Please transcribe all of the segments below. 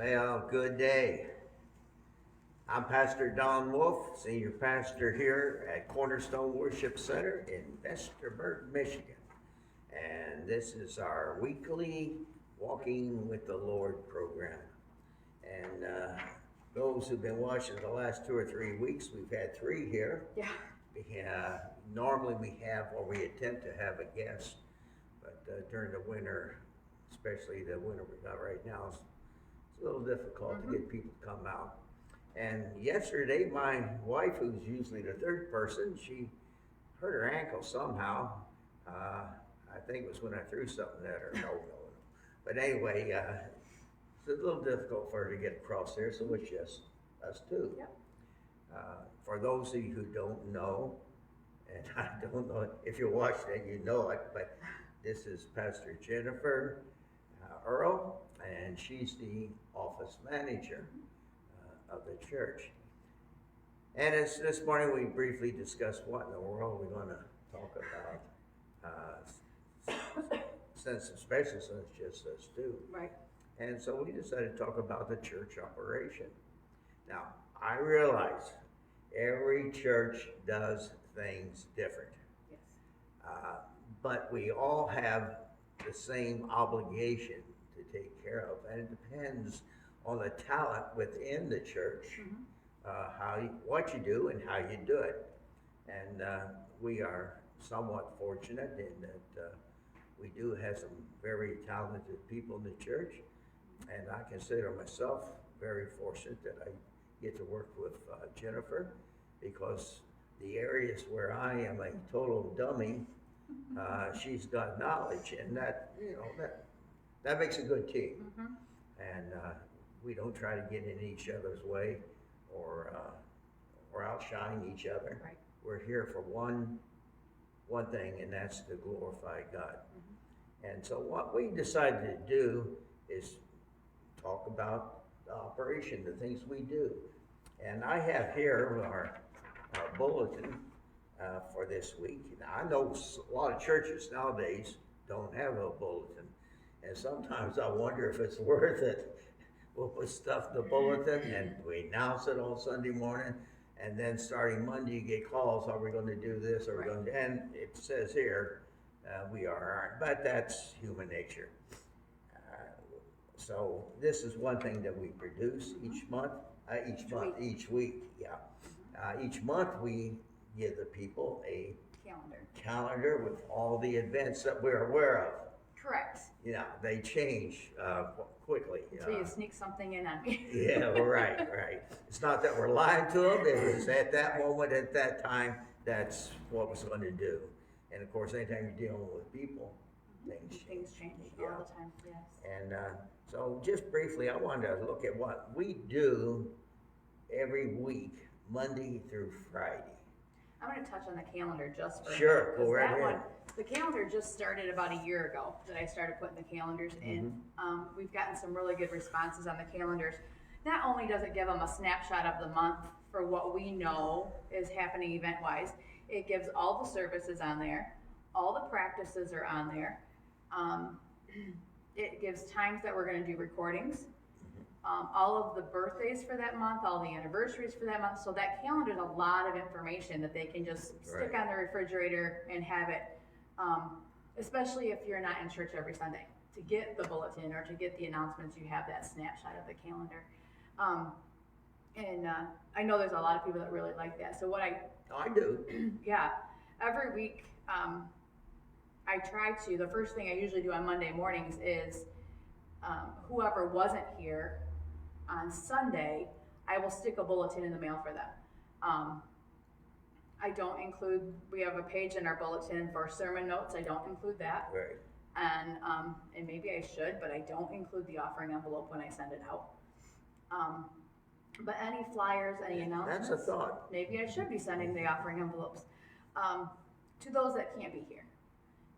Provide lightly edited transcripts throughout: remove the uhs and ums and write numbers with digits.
Well, good day. I'm Pastor Don Wolf, Senior Pastor here at Cornerstone Worship Center in Vestaburg, Michigan. And this is our weekly Walking with the Lord program. And those who've been watching the last 2 or 3 weeks, we've had 3 here. Yeah. Normally we have, or we attempt to have a guest, but during the winter, especially the winter we got right now, it's a little difficult to get people to come out. And yesterday, my wife, who's usually the third person, she hurt her ankle somehow. I think it was when I threw something at her. No. But anyway, it's a little difficult for her to get across there, so it's just us two. Yep. For those of you who don't know, and I don't know if you're watching it, you know it, but this is Pastor Jennifer Earl, and she's the office manager of the church. And this morning we briefly discussed what in the world we're going to talk about, especially since it's just us two. Right. And so we decided to talk about the church operation. Now, I realize every church does things different. Yes. But we all have the same obligation to take care of, and it depends on the talent within the church, what you do and how you do it. And we are somewhat fortunate in that we do have some very talented people in the church, and I consider myself very fortunate that I get to work with Jennifer, because the areas where I am a total dummy, she's got knowledge, and that makes a good team. And we don't try to get in each other's way or outshine each other. Right. We're here for one thing, and that's to glorify God. And so what we decided to do is talk about the operation, the things we do. And I have here our bulletin for this week. Now, I know a lot of churches nowadays don't have a bulletin, and sometimes I wonder if it's worth it. We'll put stuff in the bulletin and we announce it on Sunday morning, and then starting Monday you get calls, are we going to do this, are we going to, and it says here we aren't, but that's human nature. So this is one thing that we produce each month, each week, yeah. Each month we give the people a calendar with all the events that we're aware of. Correct. Yeah, they change quickly. So you sneak something in on me. Yeah, right. It's not that we're lying to them. It was at that moment, at that time, that's what was going to do. And of course, anytime you're dealing with people, things change all the time. Yes. And so just briefly, I wanted to look at what we do every week, Monday through Friday. I'm going to touch on the calendar just for Sure, go right ahead. The calendar just started about a year ago that I started putting the calendars in. We've gotten some really good responses on the calendars. Not only does it give them a snapshot of the month for what we know is happening event-wise, it gives all the services on there, all the practices are on there. It gives times that we're going to do recordings, all of the birthdays for that month, all the anniversaries for that month. So that calendar is a lot of information that they can just stick on the refrigerator and have it, especially if you're not in church every Sunday. To get the bulletin or to get the announcements, you have that snapshot of the calendar. And I know there's a lot of people that really like that. So what I do. Yeah, every week I try to, the first thing I usually do on Monday mornings is whoever wasn't here on Sunday, I will stick a bulletin in the mail for them. I don't include, we have a page in our bulletin for sermon notes. I don't include that. Right. And maybe I should, but I don't include the offering envelope when I send it out. But any flyers, any announcements. That's a thought. Maybe I should be sending the offering envelopes to those that can't be here.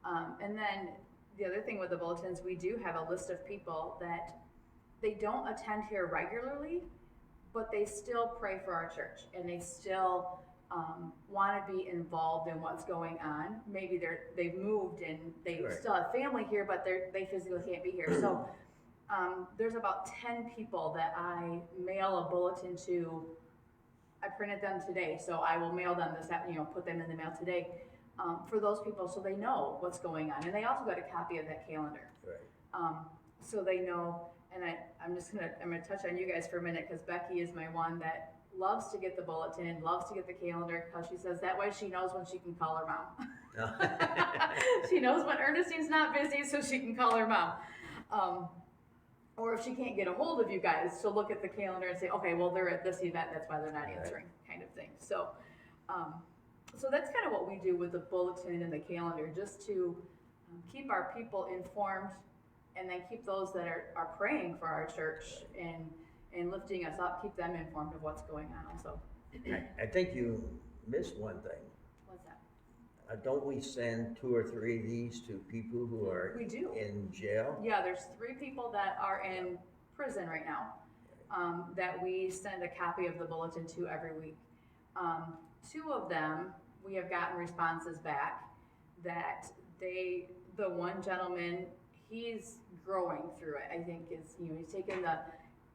And then the other thing with the bulletins, we do have a list of people that they don't attend here regularly, but they still pray for our church and they still want to be involved in what's going on. Maybe they've moved and they still have family here, but they physically can't be here. So There's about 10 people that I mail a bulletin to. I printed them today, so I will mail them put them in the mail today, for those people, so they know what's going on. And they also got a copy of that calendar. Right. So they know, and I'm gonna touch on you guys for a minute, because Becky is my one that loves to get the bulletin, loves to get the calendar, because she says that way she knows when she can call her mom. She knows when Ernestine's not busy, so she can call her mom. Or if she can't get a hold of you guys, she'll look at the calendar and say, okay, well, they're at this event, that's why they're not answering, kind of thing. So, so that's kind of what we do with the bulletin and the calendar, just to keep our people informed, and then keep those that are praying for our church and lifting us up, keep them informed of what's going on also. I think you missed one thing. What's that? Don't we send 2 or 3 of these to people who are We do. in jail? Yeah, there's 3 people that are in prison right now, that we send a copy of the bulletin to every week. 2 of them, we have gotten responses back that the one gentleman, he's growing through it. I think he's taken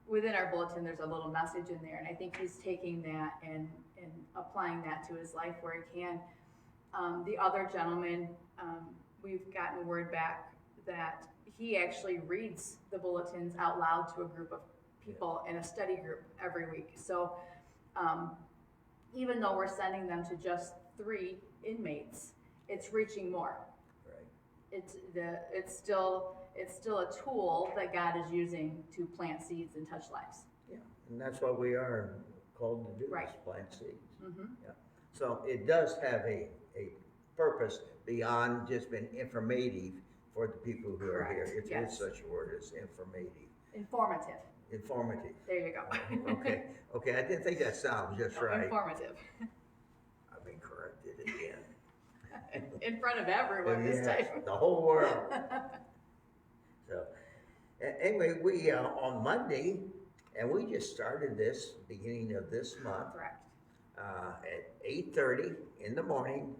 within our bulletin, there's a little message in there, and I think he's taking that and applying that to his life where he can. The other gentleman, we've gotten word back that he actually reads the bulletins out loud to a group of people in a study group every week. So even though we're sending them to just 3 inmates, it's reaching more. Right. It's still a tool that God is using to plant seeds and touch lives. Yeah, and that's what we are called to do, Right. is plant seeds. Mm-hmm. Yeah. So it does have a purpose beyond just being informative for the people who are here. Correct. It's Yes. such a word as informative. Informative. Informative. There you go. Okay, I didn't think that sounds just right. Informative. I've been corrected again. In front of everyone this Yes, time. the whole world. So, anyway, we, on Monday, and we just started this beginning of this month. Correct. At 8:30 in the morning,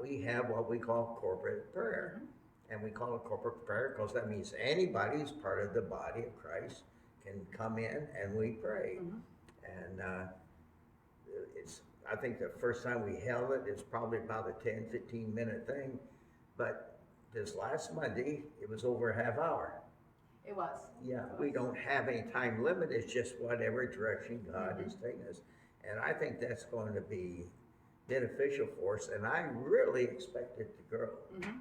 we have what we call corporate prayer. Mm-hmm. And we call it corporate prayer because that means anybody who's part of the body of Christ can come in and we pray. Mm-hmm. And I think the first time we held it, it's probably about a 10, 15-minute thing. But this last Monday, it was over a half hour. It was. Yeah, we don't have any time limit. It's just whatever direction God Mm-hmm. is taking us. And I think that's going to be beneficial for us. And I really expect it to grow. Mm-hmm.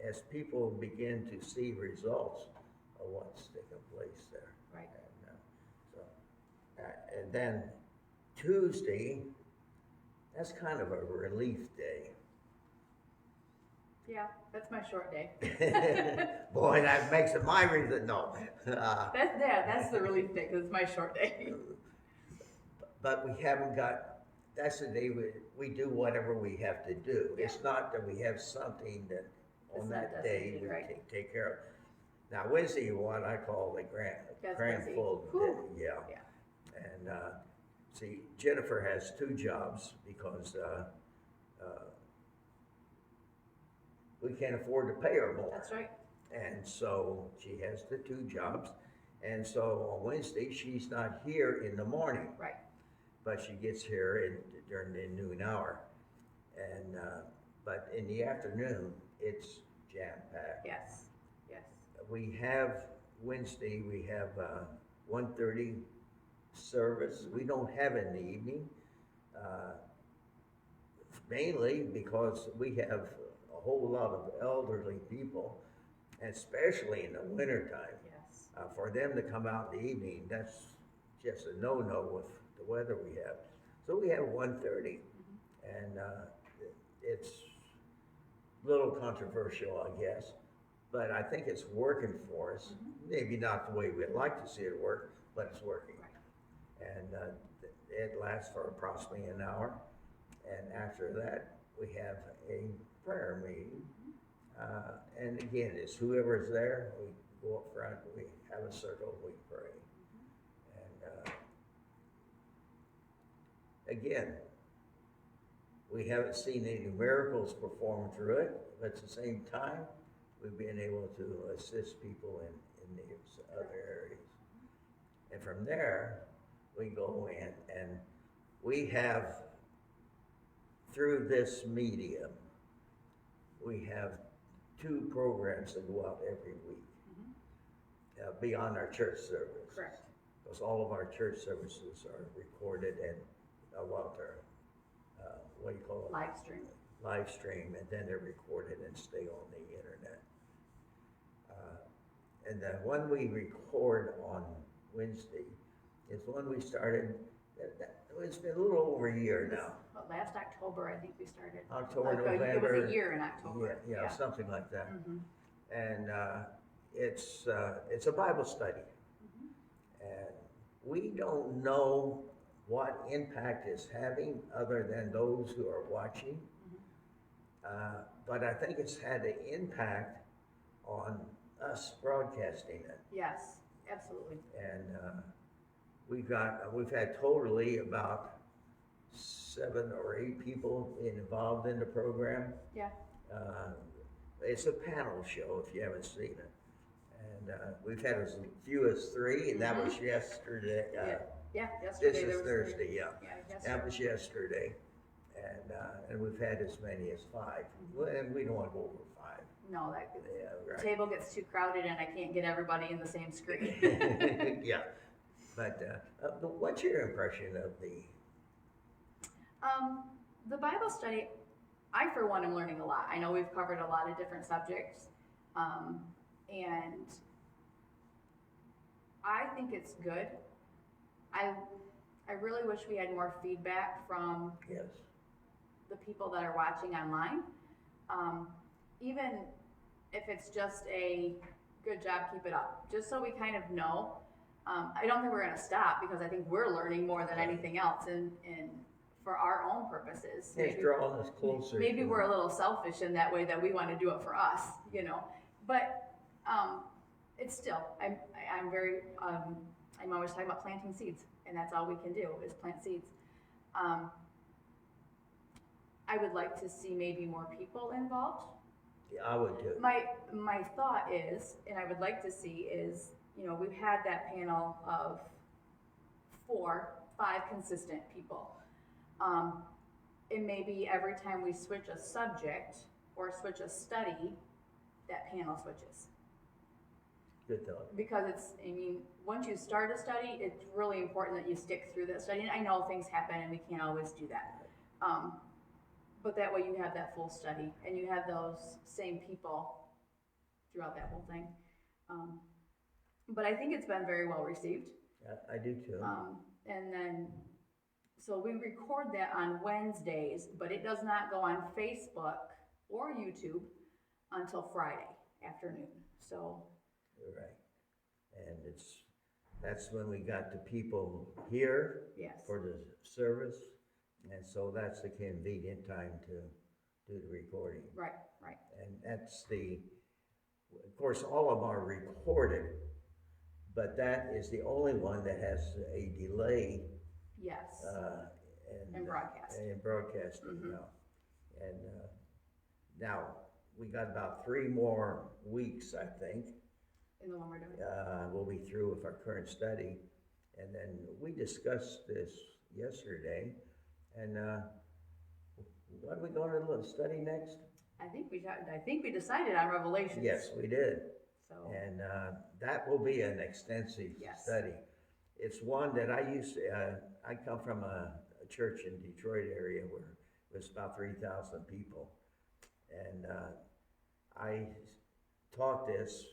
As people begin to see results of what's taking place there. Right. And then Tuesday, that's kind of a relief day. Yeah, that's my short day. Boy, that makes it my reason. No. That's the relief day, because it's my short day. But we haven't got, that's the day we do whatever we have to do. Yeah. It's not that we have something that on It's that not day designated, we right. take care of. Now, Wednesday, what I call the That's grand busy. full day. Whew. Yeah. Yeah. And see, Jennifer has 2 jobs because we can't afford to pay her more. That's right. And so she has the 2 jobs. And so on Wednesday, she's not here in the morning, Right. but she gets here during the noon hour. And but in the afternoon, it's jam-packed. Yes. Yes. We have Wednesday, we have 1:30 service. We don't have it in the evening, mainly because we have a whole lot of elderly people, especially in the wintertime. Yes. For them to come out in the evening, that's just a no-no with the weather we have. So we have 1:30, and it's a little controversial, I guess, but I think it's working for us. Maybe not the way we'd like to see it work, but it's working. Right. And it lasts for approximately an hour. And after that, we have a prayer meeting. And again, it's whoever's there, we go up front, we have a circle, we pray. And again, we haven't seen any miracles performed through it, but at the same time, we've been able to assist people in these other areas. And from there, we go in and we have, through this medium, we have 2 programs that go out every week, beyond our church service. Correct. Because all of our church services are recorded and, well, they're, what do you call it? Live stream. Live stream, and then they're recorded and stay on the internet. And the one we record on Wednesday is one we started, it's been a little over a year now. But last October, I think we started. October, Like, November. It was a year in October. Yeah, something like that. Mm-hmm. And it's a Bible study. And we don't know what impact it's having other than those who are watching. But I think it's had an impact on us broadcasting it. Yes, absolutely. And we've had totally about 7 or 8 people involved in the program. Yeah. It's a panel show if you haven't seen it. And we've had as few as 3, and that was yesterday. Yeah, yesterday. This there is was Thursday, 3. yeah. Yesterday. That was yesterday. And we've had as many as 5. Well, and we don't want to go over 5. No, Yeah, the right. table gets too crowded and I can't get everybody in the same screen. Yeah. But what's your impression of The Bible study, I for one am learning a lot. I know we've covered a lot of different subjects, and I think it's good. I really wish we had more feedback from Yes. the people that are watching online. Even if it's just a good job, keep it up, just so we kind of know. I don't think we're going to stop because I think we're learning more than anything else, and for our own purposes. It's drawing us closer. Maybe we're a little selfish in that way that we want to do it for us, But it's still, I'm very, I'm always talking about planting seeds, and that's all we can do is plant seeds. I would like to see maybe more people involved. Yeah, I would too. My thought is, and I would like to see is, we've had that panel of 4, 5 consistent people. And maybe every time we switch a subject or switch a study, that panel switches. Good thought. Because once you start a study, it's really important that you stick through that study. And I know things happen and we can't always do that. But that way you have that full study and you have those same people throughout that whole thing. But I think it's been very well received. Yeah, I do too. And then, so we record that on Wednesdays, but it does not go on Facebook or YouTube until Friday afternoon. So. You're right. And that's when we got the people here. Yes. For the service. And so that's the convenient time to do the recording. Right. And that's of course, all of them are recorded, but that is the only one that has a delay. Yes. And broadcast. And broadcasting now. And now we got about 3 more weeks, I think. In the one we're doing. We'll be through with our current study. And then we discussed this yesterday. And what are we going to study next? I think we decided on Revelations. Yes, we did. So. And that will be an extensive study. It's one that I come from a church in Detroit area where it was about 3,000 people. And I taught this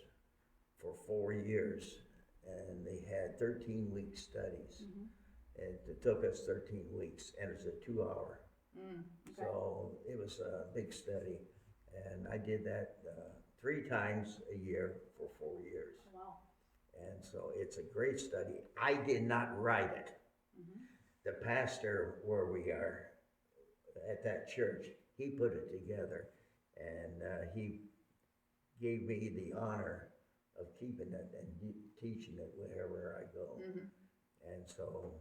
for 4 years, and they had 13-week studies. And it took us 13 weeks, and it's a 2-hour. Okay. So it was a big study, and I did that 3 times a year for 4 years. Wow. And so it's a great study. I did not write it. The pastor where we are at that church, he put it together, and he gave me the honor of keeping it and teaching it wherever I go. And so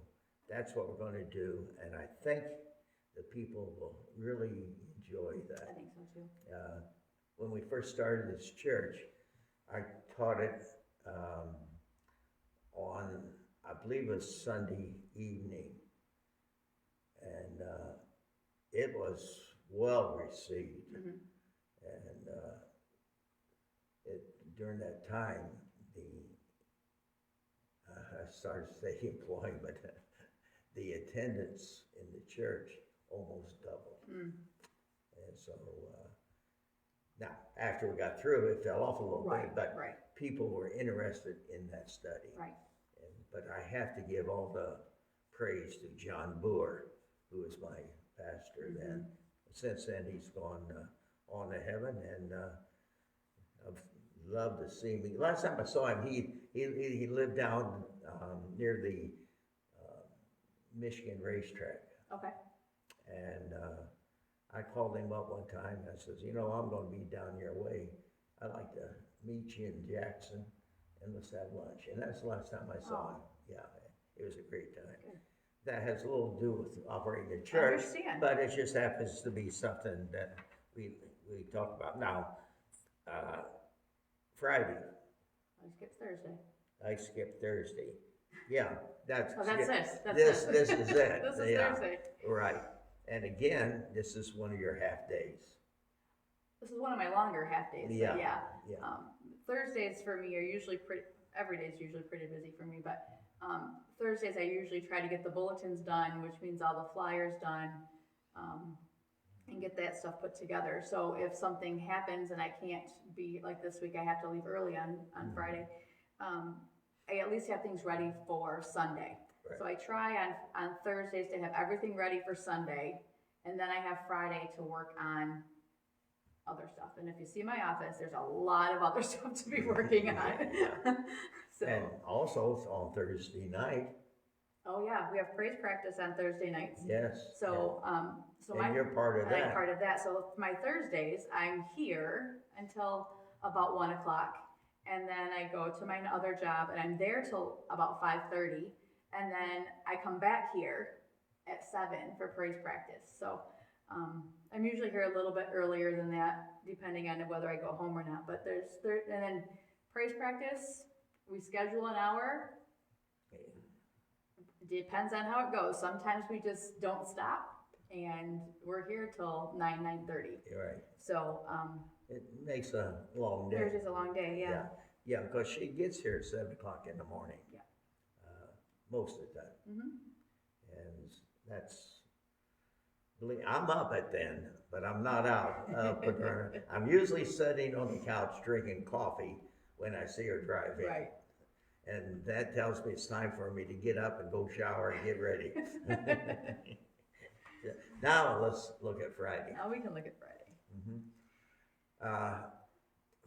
that's what we're going to do, and I think the people will really enjoy that. I think so too. When we first started this church, I taught it on, I believe it was Sunday evening. And it was well received. Mhm. And during that time, I started to say employment, the attendance in the church almost doubled. Mm. And so, now, after we got through, it fell off a little bit, but Right. people were interested in that study. Right. But I have to give all the praise to John Boer, who was my pastor then. Since then, he's gone on to heaven, and I've loved to see him. Last time I saw him, he lived down near the Michigan racetrack. Okay. And I called him up one time, and I says, you know, I'm gonna be down your way. I'd like to meet you in Jackson, and let's have lunch. And that's the last time I saw him. Yeah, it was a great time. Good. That has little to do with operating the church, Understand. but it just happens to be something that we talk about. Now, Friday, I skipped Thursday. I skipped Thursday. Yeah, that's. Oh, that's this. That's This is it. This is Yeah, Thursday. right. And again, this is one of your half days. This is one of my longer half days. Yeah, But yeah. yeah. Thursdays for me are usually every day is usually pretty busy for me, but Thursdays I usually try to get the bulletins done, which means all the flyers done, and get that stuff put together. So if something happens and I can't be, like this week, I have to leave early on Friday, I at least have things ready for Sunday. Right. So I try on Thursdays to have everything ready for Sunday, and then I have Friday to work on other stuff. And if you see my office, there's a lot of other stuff to be working on. Yeah. So, And also on Thursday night, oh yeah, we have praise practice on Thursday nights. yes. So, And you're part of I'm that. part of that. So my Thursdays, I'm here until about 1 o'clock, and then I go to my other job, and I'm there till about 5:30, and then I come back here at 7 for praise practice. So I'm usually here a little bit earlier than that, depending on whether I go home or not. But and then praise practice, we schedule an hour. Depends on how it goes. Sometimes we just don't stop, and we're here till 9:30. You're right. So It makes a long day. Thursday's a long day, yeah. Yeah, because she gets here at 7 o'clock in the morning. Yeah. Most of the time. Mhm. And that's, I'm up at then, but I'm not out. I'm usually sitting on the couch drinking coffee when I see her drive in. Right. And that tells me it's time for me to get up and go shower and get ready. Now let's look at Friday. Now we can look at Friday.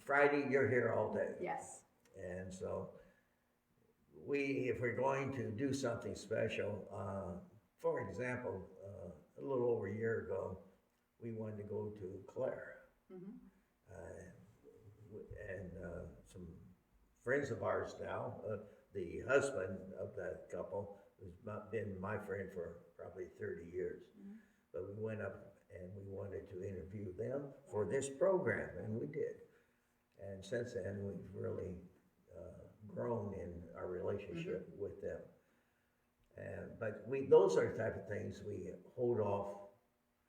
Friday, you're here all day. Yes. And so if we're going to do something special, for example, a little over a year ago, we wanted to go to Claire. Mhm. And some friends of ours now, the husband of that couple has been my friend for probably 30 years. Mhm. But we went up and we wanted to interview them for this program, and we did. And since then, we've really grown in our relationship with them. But those are the type of things we hold off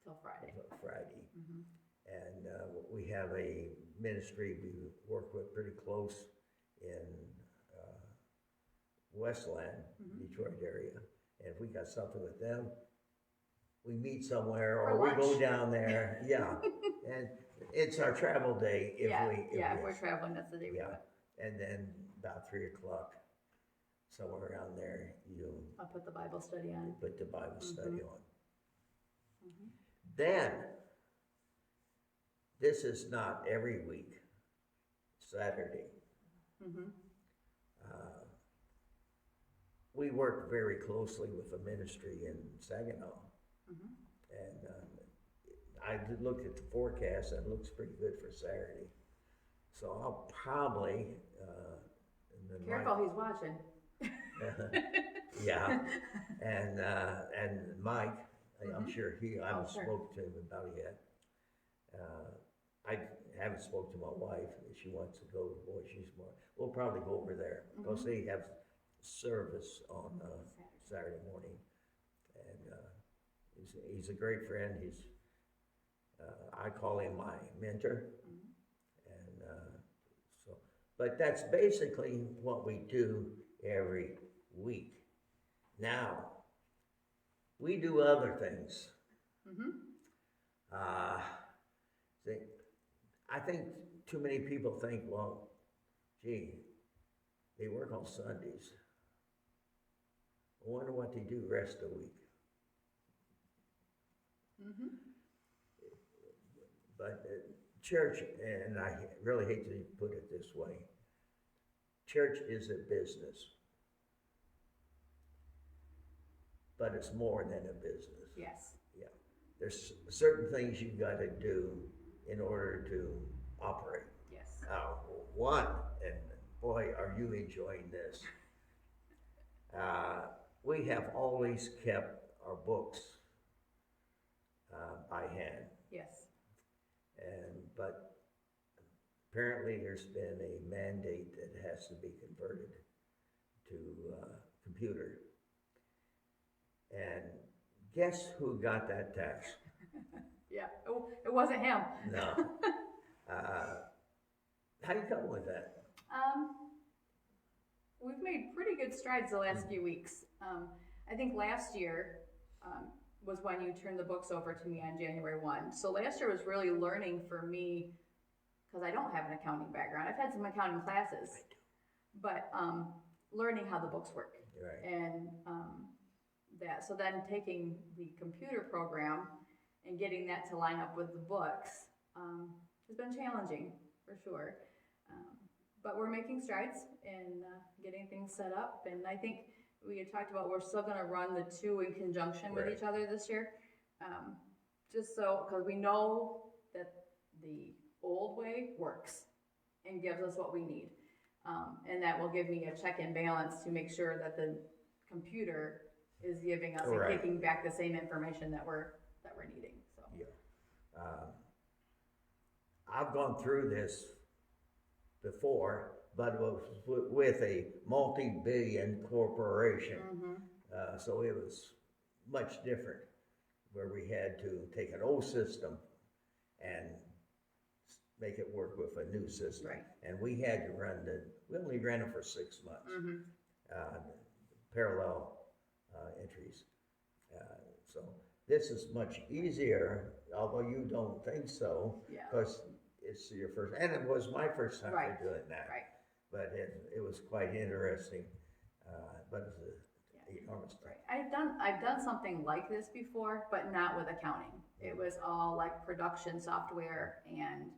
Till Friday. Friday. Mhm. And we have a ministry we work with pretty close in Westland, Detroit area. And if we got something with them, we meet somewhere or For we go lunch. down there. Yeah. And it's our travel day if If we're traveling, that's the day we do yeah. it. And then about 3 o'clock, somewhere around there, you I'll put the Bible study on. put the Bible study on. Mhm. Then, this is not every week, Saturday. Mhm. We work very closely with a ministry in Saginaw. Mhm. And I did look at the forecast and it looks pretty good for Saturday. So I'll probably, Careful, he's watching. yeah, and Mike, I'm sure I haven't sure. spoken to him about it yet. I haven't spoke to my wife, she wants to go, boy, we'll probably go over there, because they have service on, Saturday morning. And, he's a great friend, I call him my mentor. And, but that's basically what we do every week. Now, we do other things. I think too many people think, well, gee, they work on Sundays. I wonder what they do the rest of the week. But church, and I really hate to put it this way, church is a business. But it's more than a business. Yes. Yeah. There's certain things you've got to do in order to operate. Yes. One, and boy, are you enjoying this. We have always kept our books by hand. Yes. But apparently there's been a mandate that has to be converted to computer. And guess who got that tax? Yeah, it wasn't him. No. How do you come with that? We've made pretty good strides the last few weeks. I think last year was when you turned the books over to me on January 1. So last year was really learning for me, because I don't have an accounting background. I've had some accounting classes, but learning how the books work. Right. And so then taking the computer program and getting that to line up with the books has been challenging, for sure. But we're making strides in getting things set up. And I think we had talked about we're still going to run the two in conjunction with each other this year. Just so, because we know that the old way works and gives us what we need. And that will give me a check and balance to make sure that the computer is giving us and taking back the same information that we're needing. So yeah, I've gone through this before, but it was with a multi-billion corporation. So it was much different, where we had to take an old system and make it work with a new system. Right. And we had to we only ran it for 6 months, parallel entries. So this is much easier, although you don't think so, because it's your first, and it was my first time for doing that. Right. But it was quite interesting, but it's enormous. Right. I've done something like this before, but not with accounting. It was all like production software and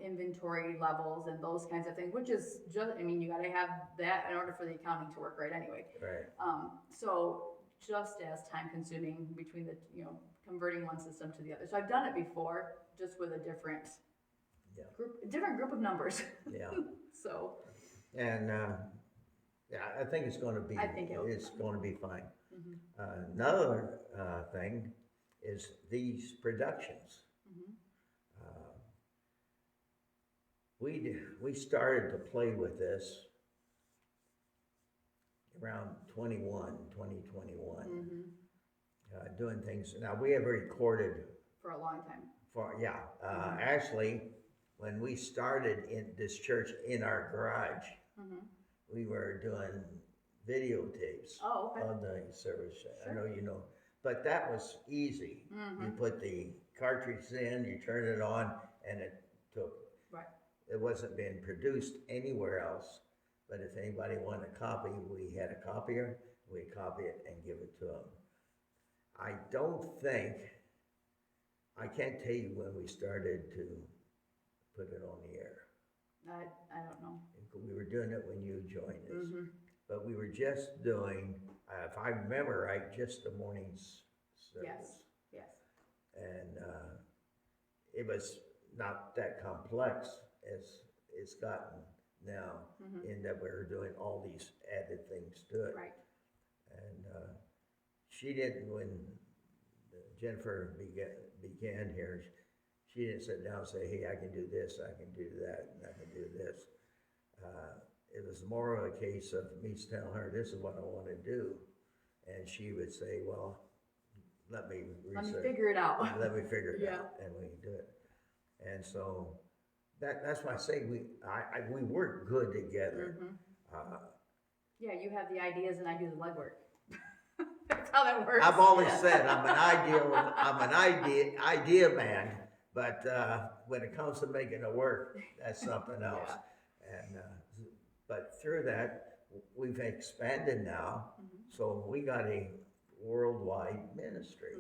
inventory levels and those kinds of things, which is just, I mean, you got to have that in order for the accounting to work right anyway. Right. So just as time consuming between the, converting one system to the other. So I've done it before, just with a different group of numbers. Yeah. So. And I think it's going to be. It's going to be fine. Another thing is these productions. We started to play with this around 2021, doing things. Now we have recorded for a long time. Actually, when we started in this church in our garage, we were doing videotapes of the service. Sure. I know you know, but that was easy. You put the cartridge in, you turn it on, and it took. Right. It wasn't being produced anywhere else. But if anybody wanted a copy, we had a copier. We'd copy it and give it to them. I can't tell you when we started to put it on the air. I don't know. We were doing it when you joined us. But we were just doing, if I remember right, just the morning's service. Yes. And it was not that complex as it's gotten now, in that we're doing all these added things to it. Right. And she didn't, when Jennifer began here, she didn't sit down and say, hey, I can do this, I can do that, and I can do this. It was more of a case of me telling her, this is what I want to do. And she would say, well, let me research. Let me figure it out. Let me figure it Yeah. out, and we can do it. And so that's why I say we work good together. Mm-hmm. Yeah, you have the ideas and I do the legwork. That's how that works. I've always said I'm an idea man, but when it comes to making it work, that's something else. Yeah. And but through that, we've expanded now, so we got a worldwide ministry.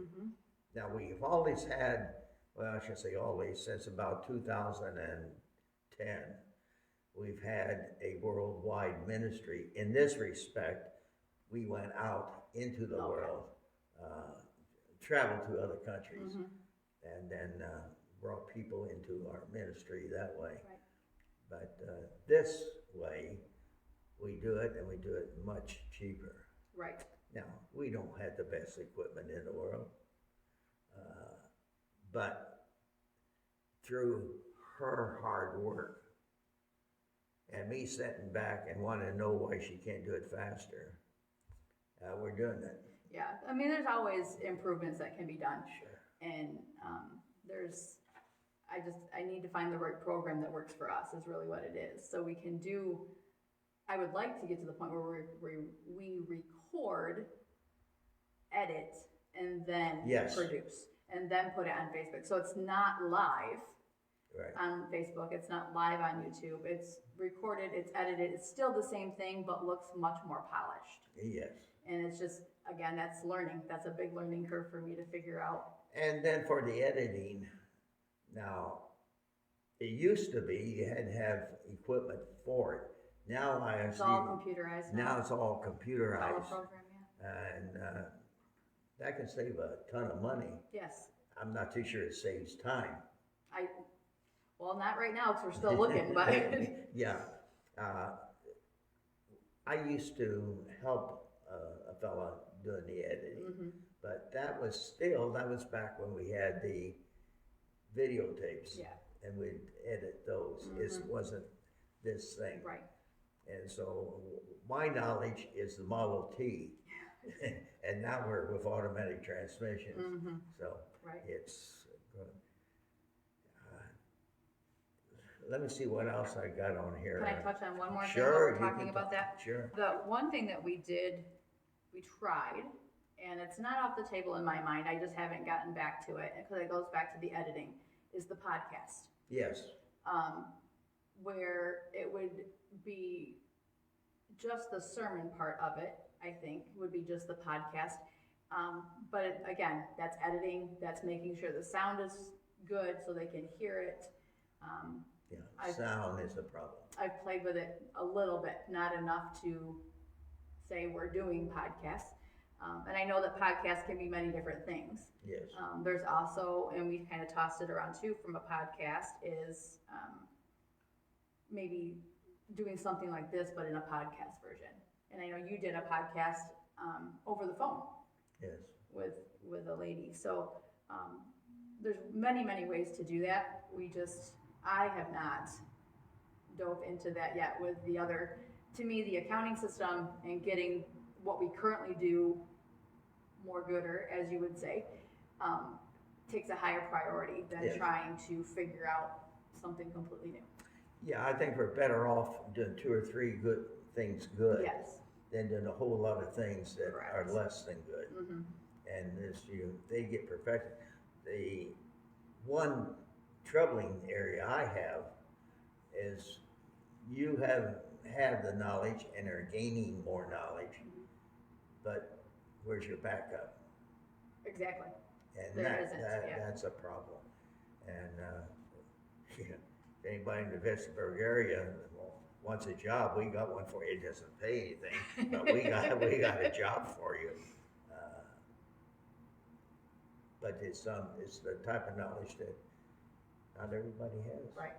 Now we've always had, well, I should say always, since about 2010, we've had a worldwide ministry. In this respect, we went out into the world, traveled to other countries, and then brought people into our ministry that way. Right. But this way, we do it, and we do it much cheaper. Right. Now, we don't have the best equipment in the world, but through her hard work and me sitting back and wanting to know why she can't do it faster, we're doing it. Yeah, I mean, there's always improvements that can be done. Sure. And I need to find the right program that works for us is really what it is. So we can do, I would like to get to the point where we record, edit, and then produce, and then put it on Facebook. So it's not live on Facebook, it's not live on YouTube, it's recorded, it's edited, it's still the same thing, but looks much more polished. Yes. And it's just, again, that's learning. That's a big learning curve for me to figure out. And then for the editing, now, it used to be you had to have equipment for it. Now It's all computerized now. Now it's all computerized. It's all a program, yeah. And that can save a ton of money. Yes. I'm not too sure it saves time. Well, not right now, because we're still looking, but. Yeah. I used to help a fella doing the editing, but that was back when we had the videotapes. Yeah. And we'd edit those. It wasn't this thing. Right. And so my knowledge is the Model T. And now we're with automatic transmissions. So it's good. Let me see what else I got on here. Can I touch on one more thing Sure, while we're talking about that? Sure. The one thing that we tried, and it's not off the table in my mind, I just haven't gotten back to it, because it goes back to the editing, is the podcast. Yes. Where it would be just the sermon part of it, I think, would be just the podcast. But again, that's editing, that's making sure the sound is good so they can hear it. Sound is a problem. I've played with it a little bit, not enough to say we're doing podcasts. And I know that podcasts can be many different things. Yes. There's also, and we've kind of tossed it around too from a podcast, is maybe doing something like this, but in a podcast version. And I know you did a podcast over the phone. Yes. With a lady. So there's many, many ways to do that. I have not dove into that yet with the other, to me, the accounting system and getting what we currently do more gooder, as you would say, takes a higher priority than trying to figure out something completely new. Yeah, I think we're better off doing 2 or 3 good things good than doing a whole lot of things that are less than good. And they get perfected. The one troubling area I have is you have had the knowledge and are gaining more knowledge, but where's your backup? Exactly. And that's a problem. And if anybody in the Vestaburg area wants a job, we got one for you. It doesn't pay anything, but we got a job for you. But it's the type of knowledge that not everybody has. Right.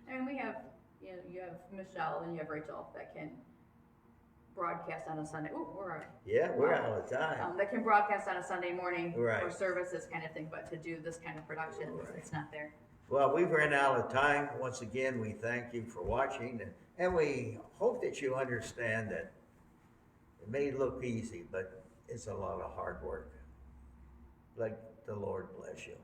I mean, we have, you have Michelle and you have Rachel that can broadcast on a Sunday. Ooh, where are we? Yeah, we're out of time. That can broadcast on a Sunday morning for services kind of thing, but to do this kind of production, it's not there. Well, we've run out of time. Once again, we thank you for watching, and we hope that you understand that it may look easy, but it's a lot of hard work. Like the Lord bless you.